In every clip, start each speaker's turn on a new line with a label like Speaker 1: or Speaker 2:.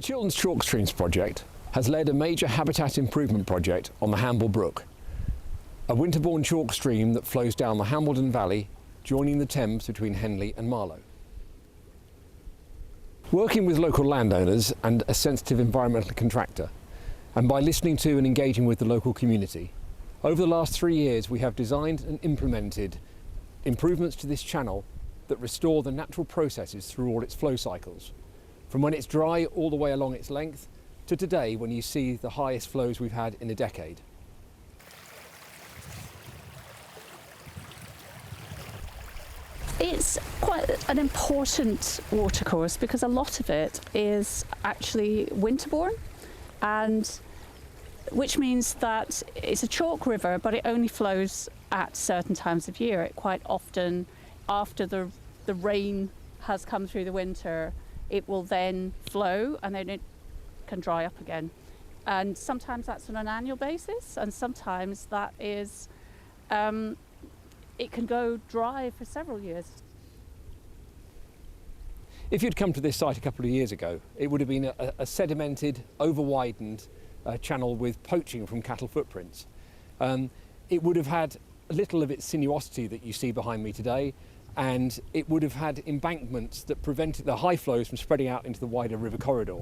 Speaker 1: The Chilterns Chalk Streams project has led a major habitat improvement project on the Hamble Brook, a winterbourne chalk stream that flows down the Hambledon Valley, joining the Thames between Henley and Marlow. Working with local landowners and a sensitive environmental contractor, and by listening to and engaging with the local community, over the last 3 years we have designed and implemented improvements to this channel that restore the natural processes through all its flow cycles, from when it's dry all the way along its length to today when you see the highest flows we've had in a decade.
Speaker 2: It's quite an important watercourse because a lot of it is actually winterbourne, and which means that it's a chalk river, but it only flows at certain times of year. It quite often, after the rain has come through the winter, it will then flow and then it can dry up again. And sometimes that's on an annual basis, and sometimes that is it can go dry for several years.
Speaker 1: If you'd come to this site a couple of years ago, it would have been a sedimented, over-widened channel with poaching from cattle footprints. It would have had little of its sinuosity that you see behind me today, and it would have had embankments that prevented the high flows from spreading out into the wider river corridor.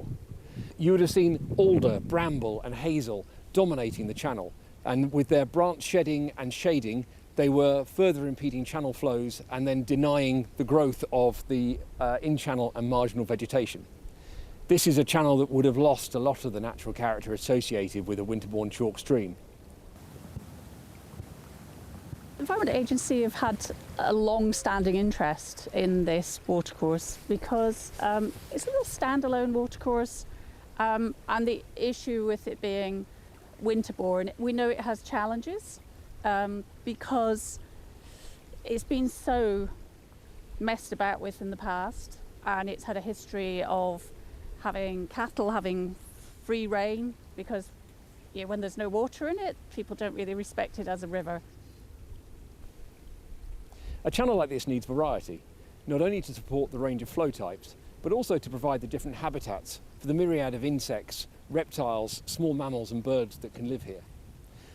Speaker 1: You would have seen alder, bramble and hazel dominating the channel, and with their branch shedding and shading, they were further impeding channel flows and then denying the growth of the in-channel and marginal vegetation. This is a channel that would have lost a lot of the natural character associated with a winterbourne chalk stream.
Speaker 2: The Environment Agency have had a long-standing interest in this watercourse because it's a little standalone watercourse, and the issue with it being winterbourne, we know it has challenges because it's been so messed about with in the past, and it's had a history of having cattle having free rein because when there's no water in it, people don't really respect it as a river.
Speaker 1: A channel like this needs variety, not only to support the range of flow types, but also to provide the different habitats for the myriad of insects, reptiles, small mammals and birds that can live here.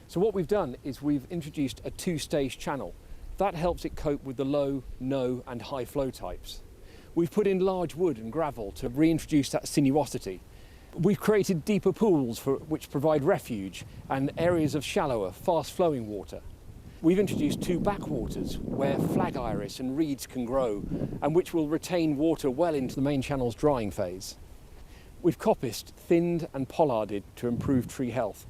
Speaker 1: So what we've done is we've introduced a two-stage channel. That helps it cope with the low, no and high flow types. We've put in large wood and gravel to reintroduce that sinuosity. We've created deeper pools which provide refuge and areas of shallower, fast-flowing water. We've introduced 2 backwaters where flag iris and reeds can grow and which will retain water well into the main channel's drying phase. We've coppiced, thinned and pollarded to improve tree health.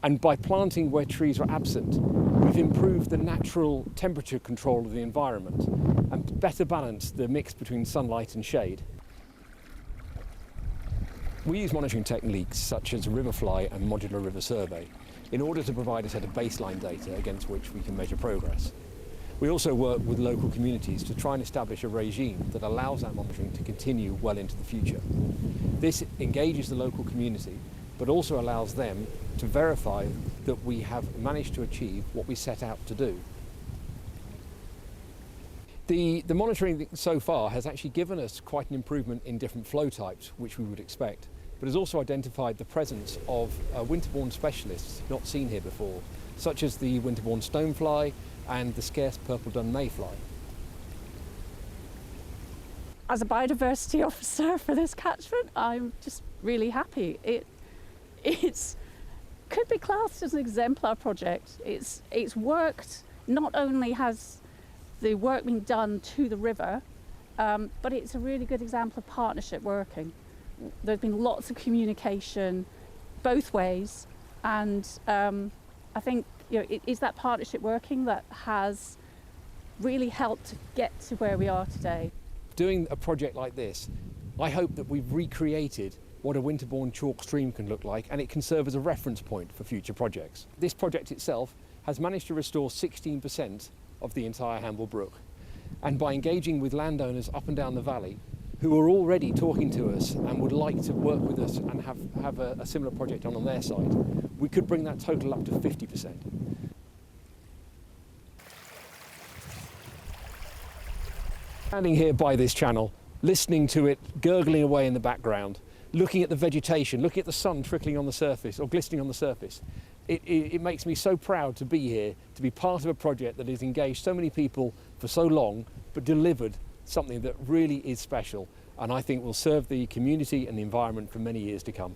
Speaker 1: And by planting where trees are absent, we've improved the natural temperature control of the environment and better balanced the mix between sunlight and shade. We use monitoring techniques such as riverfly and modular river survey in order to provide a set of baseline data against which we can measure progress. We also work with local communities to try and establish a regime that allows that monitoring to continue well into the future. This engages the local community, but also allows them to verify that we have managed to achieve what we set out to do. The monitoring so far has actually given us quite an improvement in different flow types, which we would expect, but has also identified the presence of winterbourne specialists not seen here before, such as the winterbourne stonefly and the scarce purple-dun mayfly.
Speaker 2: As a biodiversity officer for this catchment, I'm just really happy. It's could be classed as an exemplar project. It's worked. Not only has the work been done to the river, but it's a really good example of partnership working. There's been lots of communication both ways, and I think it's that partnership working that has really helped to get to where we are today.
Speaker 1: Doing a project like this, I hope that we've recreated what a winterbourne chalk stream can look like, and it can serve as a reference point for future projects. This project itself has managed to restore 16% of the entire Hamble Brook, and by engaging with landowners up and down the valley who are already talking to us and would like to work with us and have a similar project on their site, we could bring that total up to 50%. Standing here by this channel, listening to it gurgling away in the background, looking at the vegetation, looking at the sun trickling on the surface or glistening on the surface. It makes me so proud to be here, to be part of a project that has engaged so many people for so long, but delivered something that really is special, and I think will serve the community and the environment for many years to come.